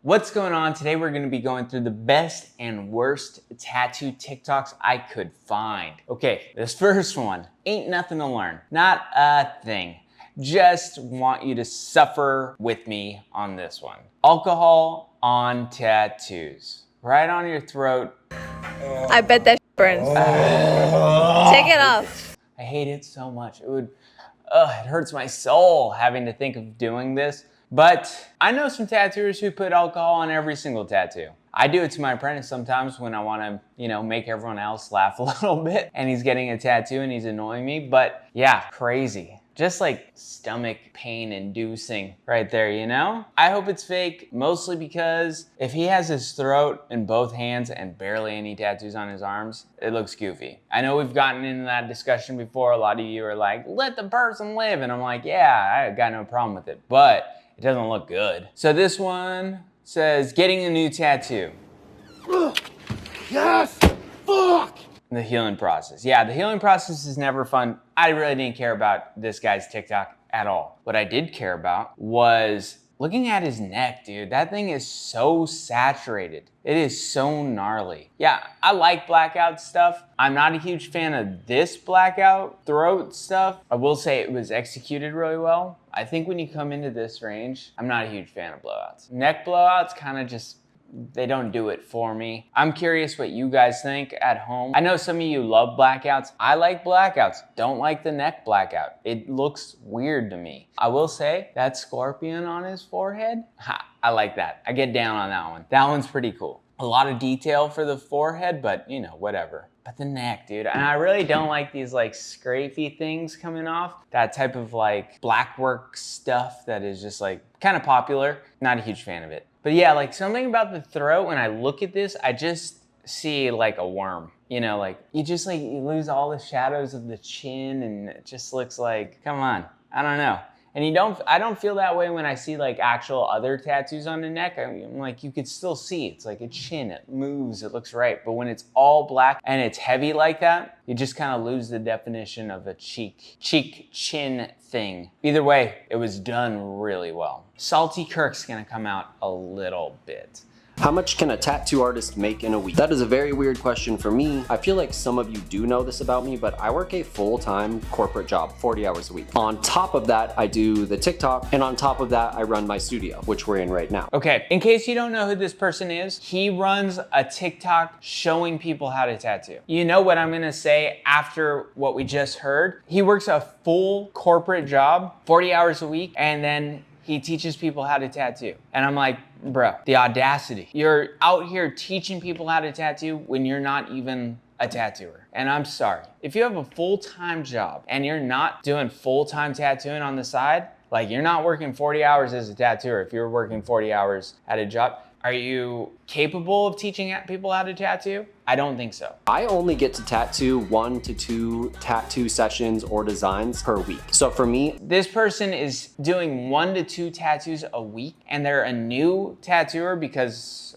What's going on? Today we're going to be going through the best and worst tattoo TikToks I could find. Okay, this first one, ain't nothing to learn. Not a thing. Just want you to suffer with me on this one. Alcohol on tattoos. Right on your throat. I bet that burns. Take it off. I hate it so much. It hurts my soul having to think of doing this. But I know some tattooers who put alcohol on every single tattoo. I do it to my apprentice sometimes when I want to, make everyone else laugh a little bit and he's getting a tattoo and he's annoying me. But yeah, crazy. Just like stomach pain inducing right there, I hope it's fake, mostly because if he has his throat in both hands and barely any tattoos on his arms, it looks goofy. I know we've gotten into that discussion before. A lot of you are like, let the person live. And I'm like, yeah, I got no problem with it, but it doesn't look good. So this one says, getting a new tattoo. Yes! Fuck! The healing process. Yeah, the healing process is never fun. I really didn't care about this guy's TikTok at all. What I did care about was looking at his neck, dude. That thing is so saturated. It is so gnarly. Yeah, I like blackout stuff. I'm not a huge fan of this blackout throat stuff. I will say it was executed really well. I think when you come into this range, I'm not a huge fan of blowouts. Neck blowouts kind of just, they don't do it for me. I'm curious what you guys think at home. I know some of you love blackouts. I like blackouts. Don't like the neck blackout. It looks weird to me. I will say that scorpion on his forehead, I like that. I get down on that one. That one's pretty cool. A lot of detail for the forehead, but whatever. But the neck, dude. And I really don't like these like scrapey things coming off. That type of like black work stuff that is just like kind of popular. Not a huge fan of it. But yeah, like something about the throat, when I look at this, I just see like a worm. Like you lose all the shadows of the chin and it just looks like, come on, I don't know. And I don't feel that way when I see like actual other tattoos on the neck. I'm like, you could still see it's like a chin, it moves, it looks right. But when it's all black and it's heavy like that, you just kind of lose the definition of a cheek chin thing. Either way, it was done really well. Salty Kirk's gonna come out a little bit. How much can a tattoo artist make in a week? That is a very weird question for me. I feel like some of you do know this about me, but I work a full-time corporate job, 40 hours a week. On top of that, I do the TikTok, and on top of that, I run my studio, which we're in right now. Okay, in case you don't know who this person is, he runs a TikTok showing people how to tattoo. You know what I'm gonna say after what we just heard? He works a full corporate job, 40 hours a week, and then he teaches people how to tattoo. And I'm like, bro, the audacity. You're out here teaching people how to tattoo when you're not even a tattooer. And I'm sorry. If you have a full-time job and you're not doing full-time tattooing on the side, like you're not working 40 hours as a tattooer, if you're working 40 hours at a job, are you capable of teaching people how to tattoo? I don't think so. I only get to tattoo 1 to 2 tattoo sessions or designs per week. So for me, this person is doing 1 to 2 tattoos a week and they're a new tattooer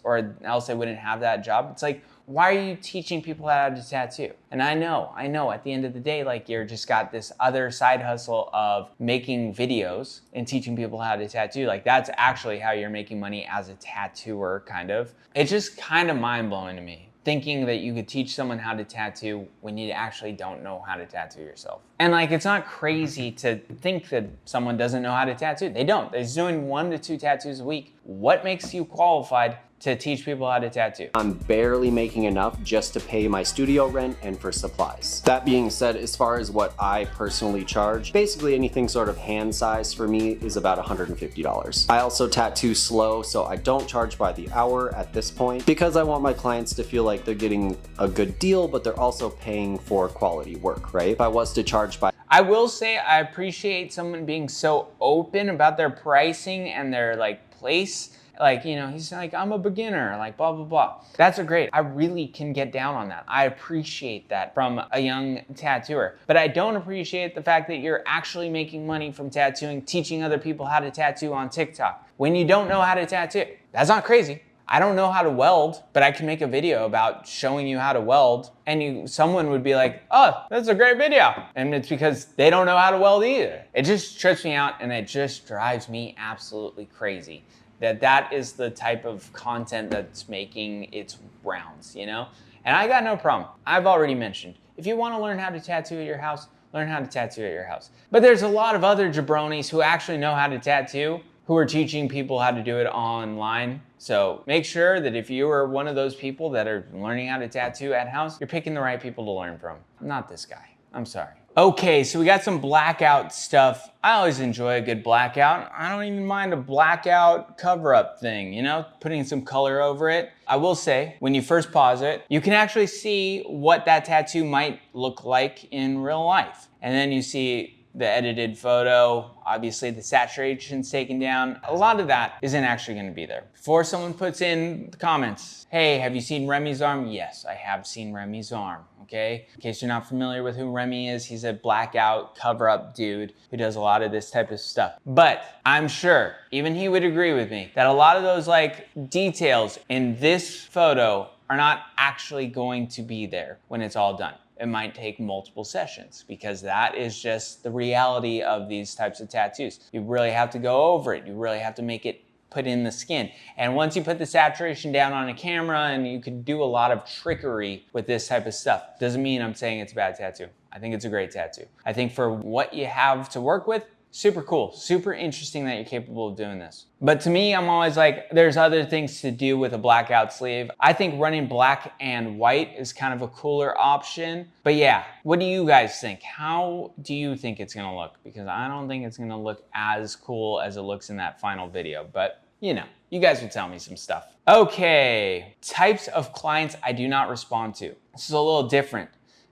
or else they wouldn't have that job. It's like, why are you teaching people how to tattoo? And I know, at the end of the day, like you're just got this other side hustle of making videos and teaching people how to tattoo. Like that's actually how you're making money as a tattooer, kind of. It's just kind of mind blowing to me, thinking that you could teach someone how to tattoo when you actually don't know how to tattoo yourself. And like, it's not crazy to think that someone doesn't know how to tattoo. They don't. They're doing 1 to 2 tattoos a week. What makes you qualified to teach people how to tattoo? I'm barely making enough just to pay my studio rent and for supplies. That being said, as far as what I personally charge, basically anything sort of hand size for me is about $150. I also tattoo slow, so I don't charge by the hour at this point because I want my clients to feel like they're getting a good deal, but they're also paying for quality work, right? If I was to charge by I will say I appreciate someone being so open about their pricing and their like place. Like, he's like, I'm a beginner, like blah, blah, blah. That's great. I really can get down on that. I appreciate that from a young tattooer. But I don't appreciate the fact that you're actually making money from tattooing, teaching other people how to tattoo on TikTok when you don't know how to tattoo. That's not crazy. I don't know how to weld, but I can make a video about showing you how to weld, and someone would be like, oh, that's a great video. And it's because they don't know how to weld either. It just trips me out and it just drives me absolutely crazy. that is the type of content that's making its rounds, you know? And I got no problem. I've already mentioned, if you want to learn how to tattoo at your house, learn how to tattoo at your house. But there's a lot of other jabronis who actually know how to tattoo, who are teaching people how to do it online. So make sure that if you are one of those people that are learning how to tattoo at house, you're picking the right people to learn from. Not this guy. I'm sorry. Okay, so we got some blackout stuff. I always enjoy a good blackout. I don't even mind a blackout cover-up thing, you know, putting some color over it. I will say, when you first pause it, you can actually see what that tattoo might look like in real life. And then you see the edited photo, obviously the saturation's taken down. A lot of that isn't actually gonna be there. Before someone puts in the comments, hey, have you seen Remy's arm? Yes, I have seen Remy's arm, okay? In case you're not familiar with who Remy is, he's a blackout cover-up dude who does a lot of this type of stuff. But I'm sure, even he would agree with me, that a lot of those like details in this photo are not actually going to be there when it's all done. It might take multiple sessions because that is just the reality of these types of tattoos. You really have to go over it. You really have to make it put in the skin. And once you put the saturation down on a camera, and you can do a lot of trickery with this type of stuff, doesn't mean I'm saying it's a bad tattoo. I think it's a great tattoo. I think for what you have to work with, super cool, super interesting that you're capable of doing this. But to me, I'm always like, there's other things to do with a blackout sleeve. I think running black and white is kind of a cooler option. But yeah, what do you guys think? How do you think it's gonna look? Because I don't think it's gonna look as cool as it looks in that final video, but you know, you guys will tell me some stuff. Okay, types of clients I do not respond to. This is a little different.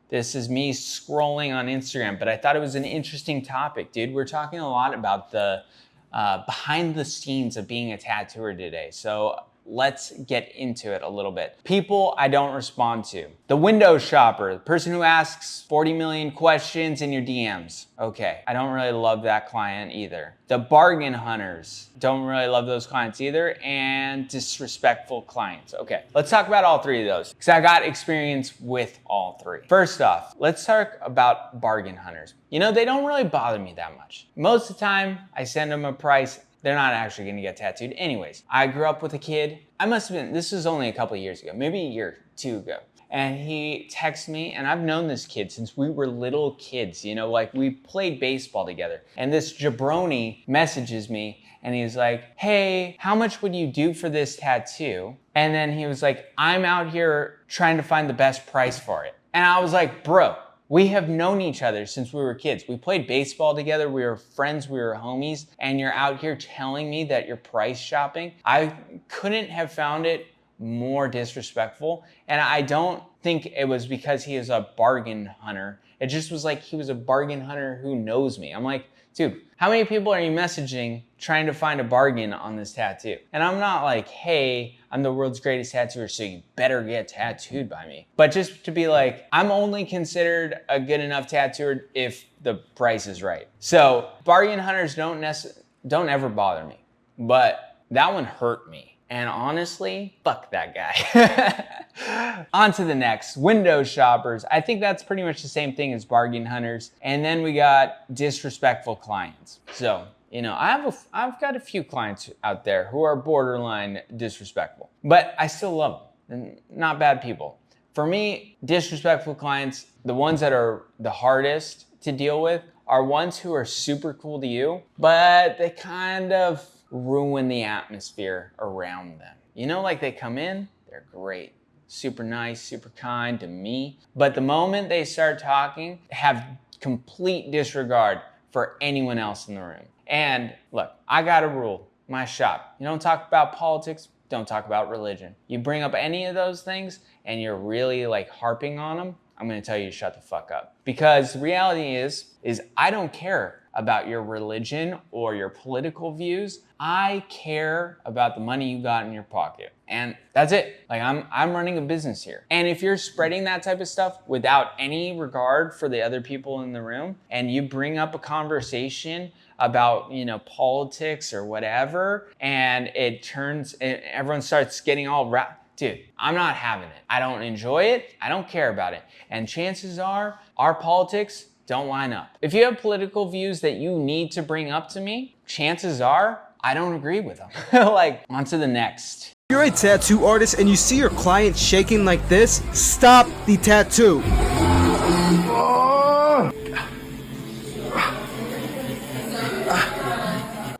This is me scrolling on Instagram, but I thought it was an interesting topic, dude. We're talking a lot about the behind the scenes of being a tattooer today. So let's get into it a little bit. People I don't respond to. The window shopper, the person who asks 40 million questions in your DMs. Okay, I don't really love that client either. The bargain hunters, don't really love those clients either. And disrespectful clients. Okay, let's talk about all three of those because I got experience with all three. First off, let's talk about bargain hunters. You know, they don't really bother me that much. Most of the time, I send them a price. They're not actually gonna get tattooed. Anyways, I grew up with a kid. I must have been, this was only a couple of years ago, maybe a year or two ago. And he texted me, and I've known this kid since we were little kids, you know, like we played baseball together. And this jabroni messages me, and he's like, hey, how much would you do for this tattoo? And then he was like, I'm out here trying to find the best price for it. And I was like, bro, we have known each other since we were kids. We played baseball together. We were friends. We were homies. And you're out here telling me that you're price shopping. I couldn't have found it more disrespectful. And I don't think it was because he is a bargain hunter. It just was like he was a bargain hunter who knows me. I'm like, dude, how many people are you messaging trying to find a bargain on this tattoo? And I'm not like, hey, I'm the world's greatest tattooer, so you better get tattooed by me. But just to be like, I'm only considered a good enough tattooer if the price is right. So bargain hunters don't ever bother me. But that one hurt me. And honestly, fuck that guy. On to the next, window shoppers. I think that's pretty much the same thing as bargain hunters. And then we got disrespectful clients. So, you know, I've got a few clients out there who are borderline disrespectful, but I still love them. Not bad people. For me, disrespectful clients, the ones that are the hardest to deal with are ones who are super cool to you, but they kind of ruin the atmosphere around them. You know, like they come in, they're great, super nice, super kind to me, but the moment they start talking, have complete disregard for anyone else in the room. And look, I got a rule, my shop. You don't talk about politics, don't talk about religion. You bring up any of those things and you're really like harping on them, I'm gonna tell you to shut the fuck up. Because the reality is I don't care about your religion or your political views. I care about the money you got in your pocket. And that's it. Like I'm running a business here. And if you're spreading that type of stuff without any regard for the other people in the room, and you bring up a conversation about, you know, politics or whatever, and everyone starts getting all dude, I'm not having it. I don't enjoy it. I don't care about it. And chances are our politics don't line up. If you have political views that you need to bring up to me, chances are I don't agree with them. Like, on to the next. If you're a tattoo artist and you see your client shaking like this, stop the tattoo.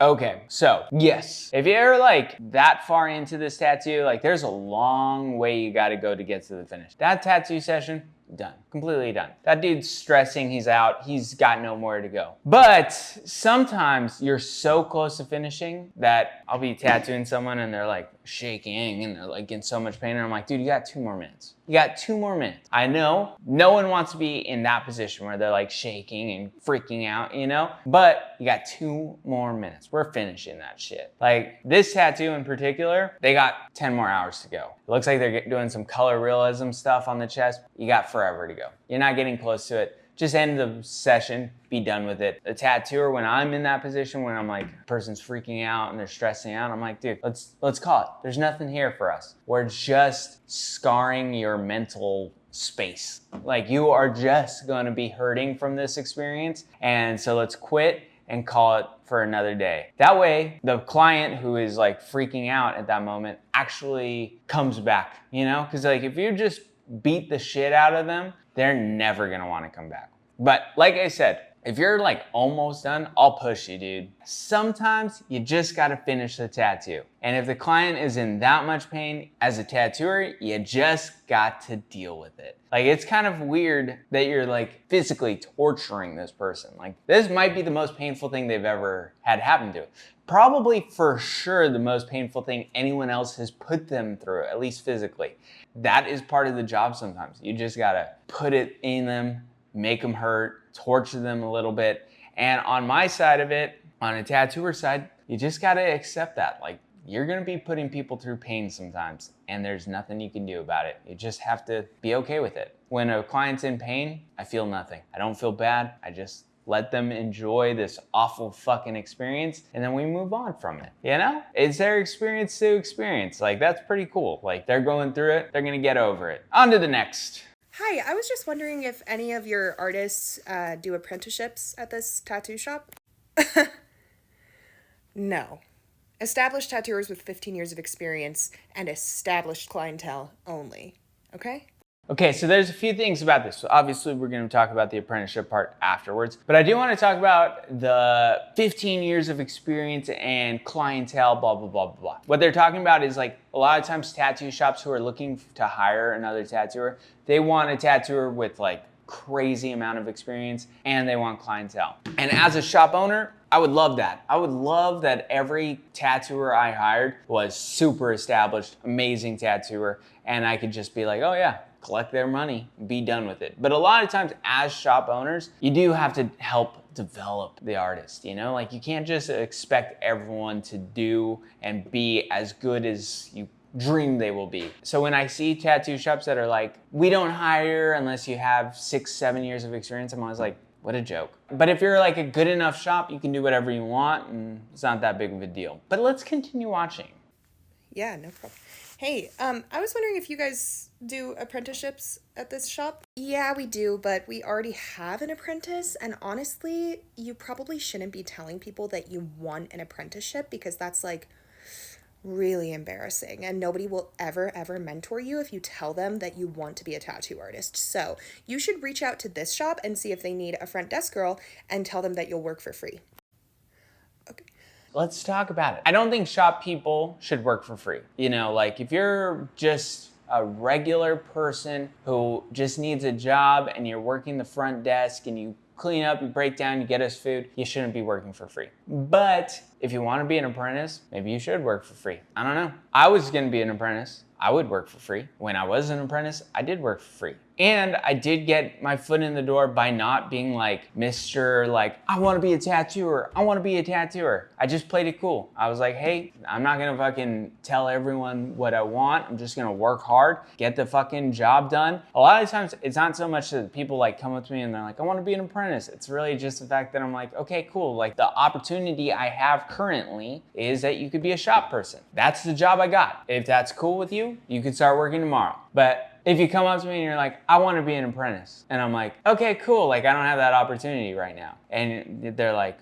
Okay, so yes, if you're like that far into this tattoo, like there's a long way you gotta go to get to the finish. That tattoo session, done, completely done. That dude's stressing, he's out, he's got no more to go. But sometimes you're so close to finishing that I'll be tattooing someone and they're like shaking and they're like in so much pain, and I'm like, dude, you got 2 more minutes. You got 2 more minutes. I know no one wants to be in that position where they're like shaking and freaking out, you know? But you got 2 more minutes. We're finishing that shit. Like this tattoo in particular, they got 10 more hours to go. It looks like they're doing some color realism stuff on the chest. You got forever to go. You're not getting close to it. Just end the session, be done with it. The tattooer, when I'm in that position, when I'm like, person's freaking out and they're stressing out, I'm like, dude, let's call it. There's nothing here for us. We're just scarring your mental space. Like you are just gonna be hurting from this experience. And so let's quit and call it for another day. That way, the client who is like freaking out at that moment actually comes back, you know? Because like if you just beat the shit out of them, they're never gonna wanna come back. But like I said, if you're like almost done, I'll push you, dude. Sometimes you just gotta finish the tattoo. And if the client is in that much pain, as a tattooer, you just got to deal with it. Like it's kind of weird that you're like physically torturing this person. Like this might be the most painful thing they've ever had happen to. Probably for sure the most painful thing anyone else has put them through, at least physically. That is part of the job sometimes. You just gotta put it in them, make them hurt, torture them a little bit. And on my side of it, on a tattooer side, you just gotta accept that. Like you're gonna be putting people through pain sometimes, and there's nothing you can do about it. You just have to be okay with it. When a client's in pain, I feel nothing. I don't feel bad, I just let them enjoy this awful fucking experience, and then we move on from it, you know? It's their experience to experience. Like, that's pretty cool. Like, they're going through it, they're gonna get over it. On to the next. Hi, I was just wondering if any of your artists do apprenticeships at this tattoo shop? No. Established tattooers with 15 years of experience and established clientele only, okay? Okay, so there's a few things about this. So obviously we're gonna talk about the apprenticeship part afterwards, but I do wanna talk about the 15 years of experience and clientele, blah, blah, blah, blah, blah. What they're talking about is like a lot of times tattoo shops who are looking to hire another tattooer, they want a tattooer with like crazy amount of experience and they want clientele. And as a shop owner, I would love that. I would love that every tattooer I hired was super established, amazing tattooer, and I could just be like, oh yeah, collect their money, be done with it. But a lot of times as shop owners, you do have to help develop the artist, you know? Like you can't just expect everyone to do and be as good as you dream they will be. So when I see tattoo shops that are like, we don't hire unless you have 6, 7 years of experience, I'm always like, what a joke. But if you're like a good enough shop, you can do whatever you want and it's not that big of a deal. But let's continue watching. Yeah, no problem. Hey, I was wondering if you guys do apprenticeships at this shop? Yeah, we do, but we already have an apprentice, and honestly, you probably shouldn't be telling people that you want an apprenticeship because that's like really embarrassing, and nobody will ever mentor you if you tell them that you want to be a tattoo artist. So you should reach out to this shop and see if they need a front desk girl and tell them that you'll work for free. Okay. Let's talk about it. I don't think shop people should work for free. You know, like if you're just a regular person who just needs a job and you're working the front desk and you clean up, you break down, you get us food, you shouldn't be working for free. But if you want to be an apprentice, maybe you should work for free. I don't know. I was going to be an apprentice. I would work for free. When I was an apprentice, I did work for free. And I did get my foot in the door by not being like Mr. like, I want to be a tattooer. I want to be a tattooer. I just played it cool. I was like, hey, I'm not going to fucking tell everyone what I want. I'm just going to work hard, get the fucking job done. A lot of times it's not so much that people like come up to me and they're like, I want to be an apprentice. It's really just the fact that I'm like, okay, cool. Like the opportunity I have currently is that you could be a shop person. That's the job I got. If that's cool with you, you, you can start working tomorrow. But if you come up to me and you're like, I want to be an apprentice, and I'm like, okay, cool, like I don't have that opportunity right now. And they're like,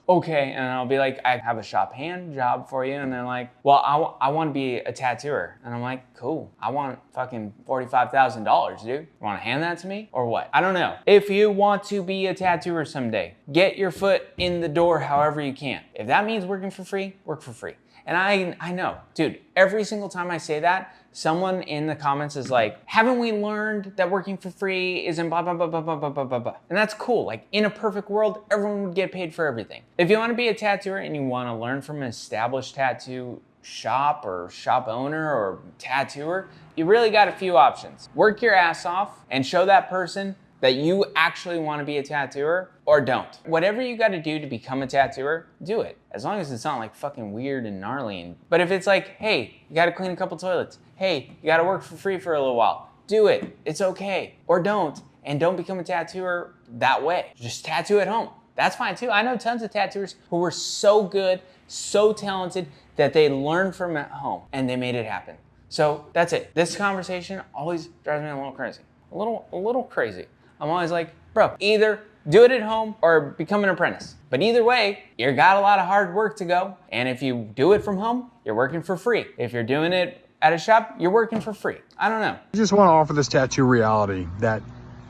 okay, and I'll be like, I have a shop hand job for you, and they're like, well, I want to be a tattooer. And I'm like, cool, I want fucking $45,000, dude. You want to hand that to me or what? I don't know. If you want to be a tattooer someday, get your foot in the door however you can. If that means working for free, work for free. And I know, dude, every single time I say that, someone in the comments is like, haven't we learned that working for free isn't blah, blah, blah, blah, blah, blah, blah, blah, blah. And that's cool. Like in a perfect world, everyone would get paid for everything. If you want to be a tattooer and you want to learn from an established tattoo shop or shop owner or tattooer, you really got a few options. Work your ass off and show that person that you actually want to be a tattooer, or don't. Whatever you got to do to become a tattooer, do it. As long as it's not like fucking weird and gnarly. But if it's like, hey, you got to clean a couple toilets. Hey, you got to work for free for a little while. Do it. It's okay. Or don't. And don't become a tattooer that way. Just tattoo at home. That's fine too. I know tons of tattooers who were so good, so talented that they learned from at home and they made it happen. So that's it. This conversation always drives me a little crazy. A little crazy. I'm always like, bro, either do it at home or become an apprentice. But either way, you got a lot of hard work to go. And if you do it from home, you're working for free. If you're doing it at a shop, you're working for free. I don't know. I just want to offer this tattoo reality that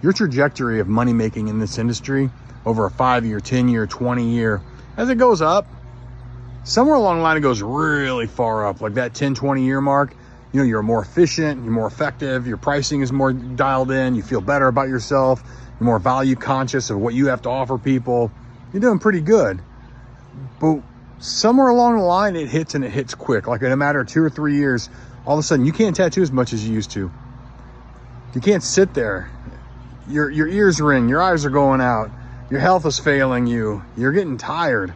your trajectory of money making in this industry over a 5-year, 10-year, 20-year, as it goes up, somewhere along the line it goes really far up, like that 10, 20-year mark. You know, you're more efficient, you're more effective, your pricing is more dialed in, you feel better about yourself, you're more value conscious of what you have to offer people. You're doing pretty good. But somewhere along the line, it hits, and it hits quick. Like in a matter of 2 or 3 years, all of a sudden you can't tattoo as much as you used to. You can't sit there. Your ears ring, your eyes are going out, your health is failing you, you're getting tired.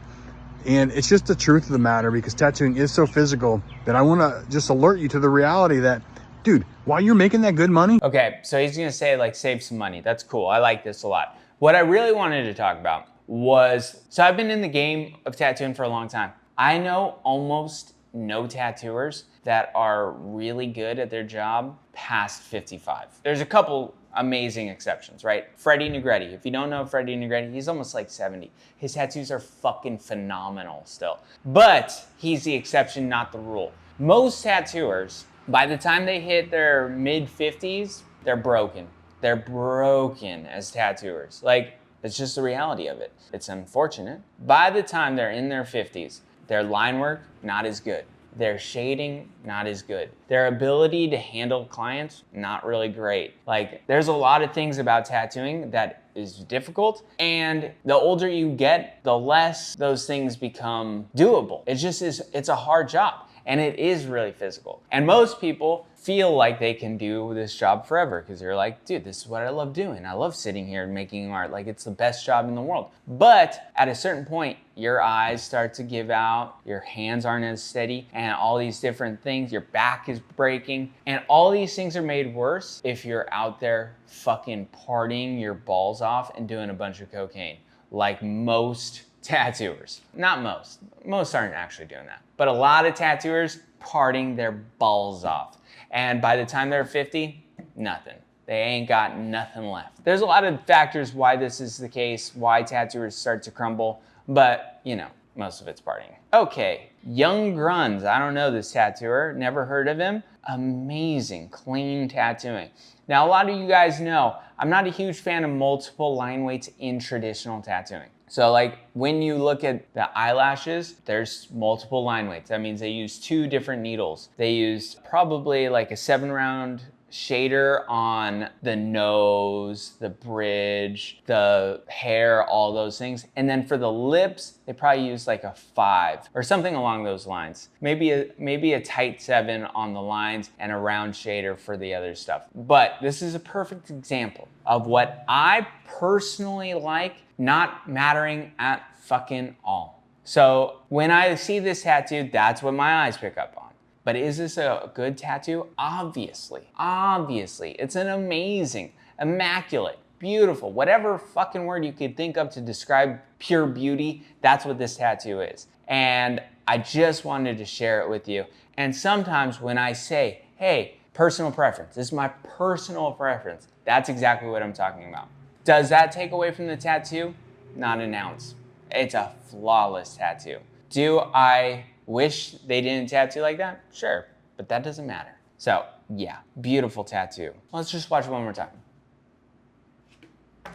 And it's just the truth of the matter, because tattooing is so physical that I want to just alert you to the reality that, dude, while you're making that good money. Okay, so he's gonna say like save some money. That's cool. I like this a lot. What I really wanted to talk about was, so I've been in the game of tattooing for a long time. I know almost no tattooers that are really good at their job past 55. There's a couple amazing exceptions, right? Freddie Negretti. If you don't know Freddie Negretti, he's almost like 70. His tattoos are fucking phenomenal still. But he's the exception, not the rule. Most tattooers, by the time they hit their mid-50s, they're broken. They're broken as tattooers. Like, it's just the reality of it. It's unfortunate. By the time they're in their 50s, their line work, not as good. Their shading, not as good. Their ability to handle clients, not really great. Like, there's a lot of things about tattooing that is difficult, and the older you get, the less those things become doable. It just is, it's a hard job, and it is really physical. And most people feel like they can do this job forever because they're like, dude, this is what I love doing. I love sitting here and making art. Like, it's the best job in the world. But at a certain point, your eyes start to give out, your hands aren't as steady, and all these different things, your back is breaking, and all these things are made worse if you're out there fucking partying your balls off and doing a bunch of cocaine, like most tattooers. Not most. Most aren't actually doing that. But a lot of tattooers partying their balls off. And by the time they're 50, nothing. They ain't got nothing left. There's a lot of factors why this is the case, why tattooers start to crumble, but you know, most of it's partying. Okay, Young Gruns. I don't know this tattooer, never heard of him. Amazing, clean tattooing. Now, a lot of you guys know, I'm not a huge fan of multiple line weights in traditional tattooing. So like when you look at the eyelashes, there's multiple line weights. That means they use 2 different needles. They use probably like a 7-round shader on the nose, the bridge, the hair, all those things. And then for the lips, they probably use like a 5 or something along those lines. Maybe a tight 7 on the lines and a round shader for the other stuff. But this is a perfect example of what I personally like not mattering at fucking all. So when I see this tattoo, that's what my eyes pick up on. But is this a good tattoo? Obviously. It's an amazing, immaculate, beautiful, whatever fucking word you could think of to describe pure beauty, that's what this tattoo is. And I just wanted to share it with you. And sometimes when I say, hey, personal preference, this is my personal preference, that's exactly what I'm talking about. Does that take away from the tattoo? Not an ounce. It's a flawless tattoo. Do I wish they didn't tattoo like that? Sure, but that doesn't matter. So yeah, beautiful tattoo. Let's just watch it one more time.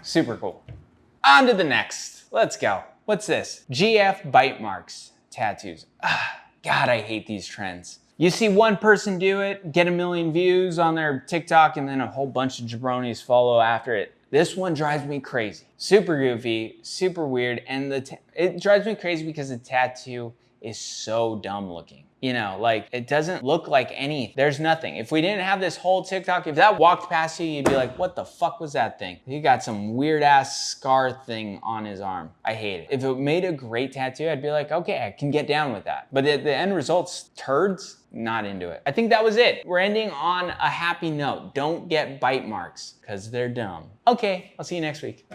Super cool. On to the next. Let's go. What's this? GF bite marks tattoos. God, I hate these trends. You see one person do it, get 1 million views on their TikTok, and then a whole bunch of jabronis follow after it. This one drives me crazy. Super goofy, super weird, and it drives me crazy because the tattoo is so dumb looking. You know, like it doesn't look like anything. There's nothing. If we didn't have this whole TikTok, if that walked past you, you'd be like, what the fuck was that thing? He got some weird ass scar thing on his arm. I hate it. If it made a great tattoo, I'd be like, okay, I can get down with that. But the end result's turds, not into it. I think that was it. We're ending on a happy note. Don't get bite marks because they're dumb. Okay, I'll see you next week.